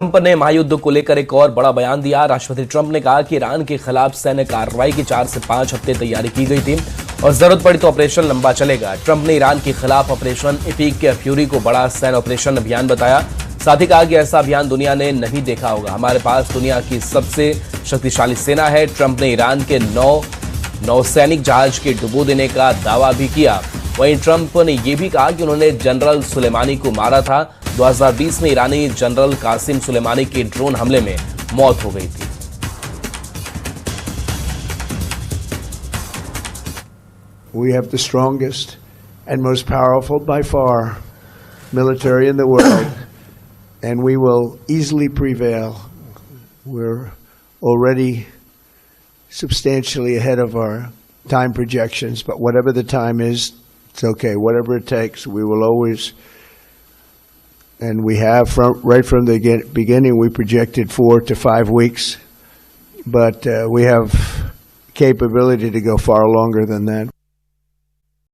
Trump ने महायुद्ध को लेकर एक और बड़ा बयान दिया। राष्ट्रपति ट्रंप ने कहा कि ईरान के खिलाफ सैन्य कार्रवाई की 4 से 5 हफ्ते तैयारी की गई थी और जरूरत पड़ी तो ऑपरेशन लंबा चलेगा। ट्रंप ने ईरान के खिलाफ ऑपरेशन एपिक के फ्यूरी को बड़ा सैन्य ऑपरेशन अभियान बताया। साथ ही कहा कि ऐसा अभियान दुनिया ने नहीं देखा होगा। हमारे पास दुनिया की सबसे शक्तिशाली सेना है। ट्रंप ने ईरान के 9 नौसैनिक जहाज के डुबो देने का दावा भी किया। वहीं ट्रंप ने यह भी कहा कि उन्होंने जनरल सुलेमानी को मारा था। 2020 में ईरानी जनरल कासिम सुलेमानी के ड्रोन हमले में मौत हो गई थी। We have the strongest and most powerful by far military in the world, and we will easily prevail. We're already substantially ahead of our time projections, but whatever the time is, it's okay. Whatever it takes, we will always. And we have, right from the beginning, we projected 4 to 5 weeks, but we have capability to go far longer than that.